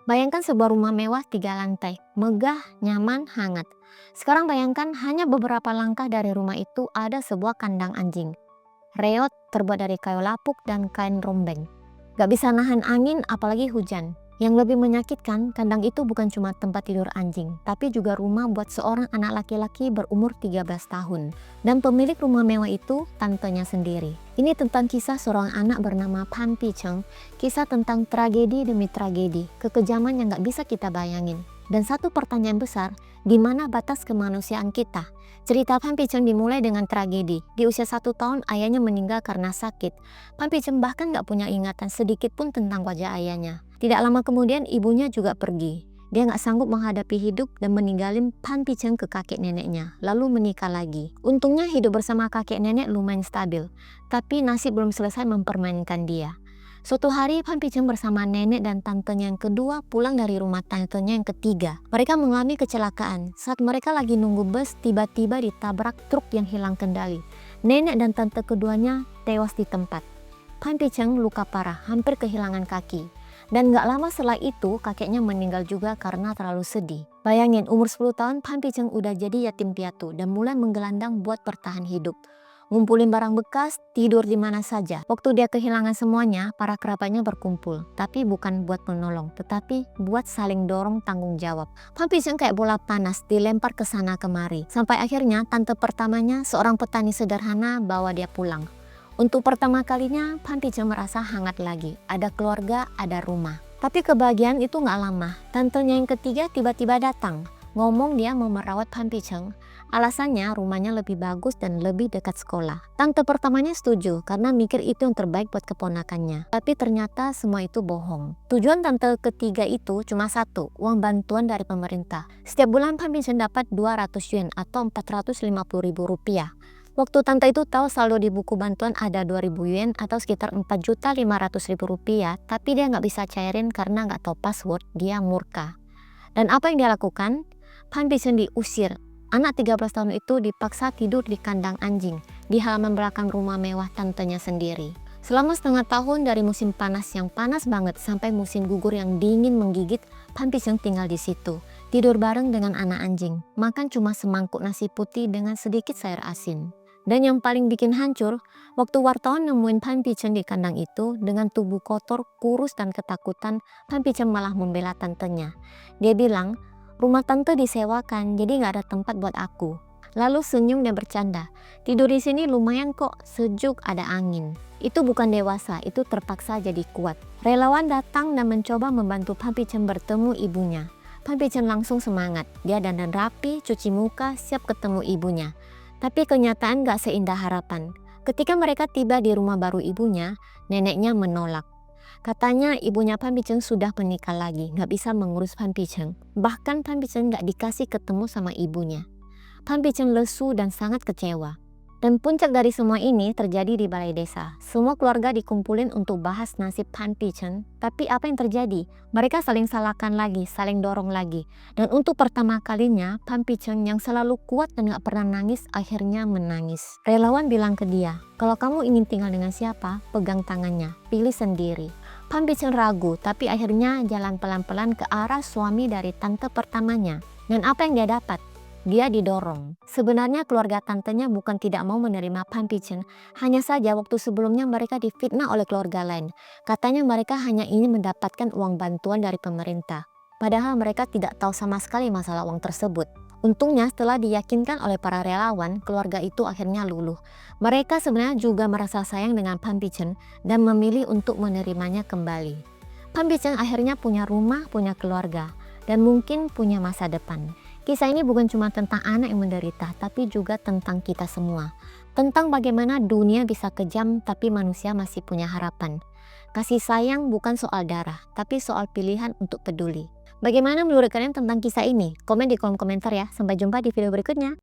Bayangkan sebuah rumah mewah 3 lantai, megah, nyaman, hangat. Sekarang bayangkan hanya beberapa langkah dari rumah itu ada sebuah kandang anjing. Reot terbuat dari kayu lapuk dan kain rombeng. Gak bisa nahan angin apalagi hujan. Yang lebih menyakitkan, kandang itu bukan cuma tempat tidur anjing, tapi juga rumah buat seorang anak laki-laki berumur 13 tahun. Dan pemilik rumah mewah itu tantenya sendiri. Ini tentang kisah seorang anak bernama Pan Picheng, kisah tentang tragedi demi tragedi, kekejaman yang gak bisa kita bayangin. Dan satu pertanyaan besar, di mana batas kemanusiaan kita? Cerita Pan Picheng dimulai dengan tragedi. Di usia 1 tahun, ayahnya meninggal karena sakit. Pan Picheng bahkan gak punya ingatan sedikit pun tentang wajah ayahnya. Tidak lama kemudian, ibunya juga pergi. Dia gak sanggup menghadapi hidup dan meninggalin Pan Picheng ke kakek neneknya, lalu menikah lagi. Untungnya hidup bersama kakek nenek lumayan stabil, tapi nasib belum selesai mempermainkan dia. Suatu hari, Pan Picheng bersama nenek dan tantenya yang kedua pulang dari rumah tantenya yang ketiga. Mereka mengalami kecelakaan. Saat mereka lagi nunggu bus, tiba-tiba ditabrak truk yang hilang kendali. Nenek dan tante keduanya tewas di tempat. Pan Picheng luka parah, hampir kehilangan kaki. Dan gak lama setelah itu, kakeknya meninggal juga karena terlalu sedih. Bayangin, umur 10 tahun, Pan Picheng udah jadi yatim piatu dan mulai menggelandang buat bertahan hidup. Ngumpulin barang bekas, tidur di mana saja. Waktu dia kehilangan semuanya, para kerabatnya berkumpul. Tapi bukan buat menolong, tetapi buat saling dorong tanggung jawab. Pan Picheng kayak bola panas, dilempar ke sana kemari. Sampai akhirnya, tante pertamanya, seorang petani sederhana, bawa dia pulang. Untuk pertama kalinya, Pan Picheng merasa hangat lagi. Ada keluarga, ada rumah. Tapi kebahagiaan itu gak lama. Tantenya yang ketiga tiba-tiba datang. Ngomong dia mau merawat Pan Picheng. Alasannya rumahnya lebih bagus dan lebih dekat sekolah. Tante pertamanya setuju karena mikir itu yang terbaik buat keponakannya. Tapi ternyata semua itu bohong. Tujuan tante ketiga itu cuma satu, uang bantuan dari pemerintah. Setiap bulan Pan Picheng dapat 200 yuan atau 450.000 rupiah. Waktu tante itu tahu saldo di buku bantuan ada 2.000 yuan atau sekitar 4.500.000 rupiah, tapi dia nggak bisa cairin karena nggak tahu password, dia murka. Dan apa yang dia lakukan? Pan Picheng diusir. Anak 13 tahun itu dipaksa tidur di kandang anjing, di halaman belakang rumah mewah tantenya sendiri. Selama setengah tahun dari musim panas yang panas banget sampai musim gugur yang dingin menggigit, Pan Picheng tinggal di situ. Tidur bareng dengan anak anjing, makan cuma semangkuk nasi putih dengan sedikit sayur asin. Dan yang paling bikin hancur, waktu wartawan nemuin Pan Picheng di kandang itu dengan tubuh kotor, kurus dan ketakutan, Pan Picheng malah membela tantenya. Dia bilang, rumah tante disewakan, jadi gak ada tempat buat aku. Lalu senyum dan bercanda, tidur di sini lumayan kok, sejuk, ada angin. Itu bukan dewasa, itu terpaksa jadi kuat. Relawan datang dan mencoba membantu Pan Picheng bertemu ibunya. Pan Picheng langsung semangat, dia dandan rapi, cuci muka, siap ketemu ibunya. Tapi kenyataan gak seindah harapan. Ketika mereka tiba di rumah baru ibunya, neneknya menolak. Katanya ibunya Pan Picheng sudah menikah lagi, gak bisa mengurus Pan Picheng. Bahkan Pan Picheng gak dikasih ketemu sama ibunya. Pan Picheng lesu dan sangat kecewa. Dan puncak dari semua ini terjadi di balai desa. Semua keluarga dikumpulin untuk bahas nasib Pan Picheng. Tapi apa yang terjadi? Mereka saling salahkan lagi, saling dorong lagi. Dan untuk pertama kalinya, Pan Picheng yang selalu kuat dan gak pernah nangis, akhirnya menangis. Relawan bilang ke dia, kalau kamu ingin tinggal dengan siapa, pegang tangannya, pilih sendiri. Pan Picheng ragu, tapi akhirnya jalan pelan-pelan ke arah suami dari tante pertamanya. Dan apa yang dia dapat? Dia didorong. Sebenarnya keluarga tantenya bukan tidak mau menerima Pan Picheng, hanya saja waktu sebelumnya mereka difitnah oleh keluarga lain. Katanya mereka hanya ingin mendapatkan uang bantuan dari pemerintah. Padahal mereka tidak tahu sama sekali masalah uang tersebut. Untungnya setelah diyakinkan oleh para relawan, keluarga itu akhirnya luluh. Mereka sebenarnya juga merasa sayang dengan Pan Picheng dan memilih untuk menerimanya kembali. Pan Picheng akhirnya punya rumah, punya keluarga, dan mungkin punya masa depan. Kisah ini bukan cuma tentang anak yang menderita, tapi juga tentang kita semua. Tentang bagaimana dunia bisa kejam, tapi manusia masih punya harapan. Kasih sayang bukan soal darah, tapi soal pilihan untuk peduli. Bagaimana menurut kalian tentang kisah ini? Komen di kolom komentar ya. Sampai jumpa di video berikutnya.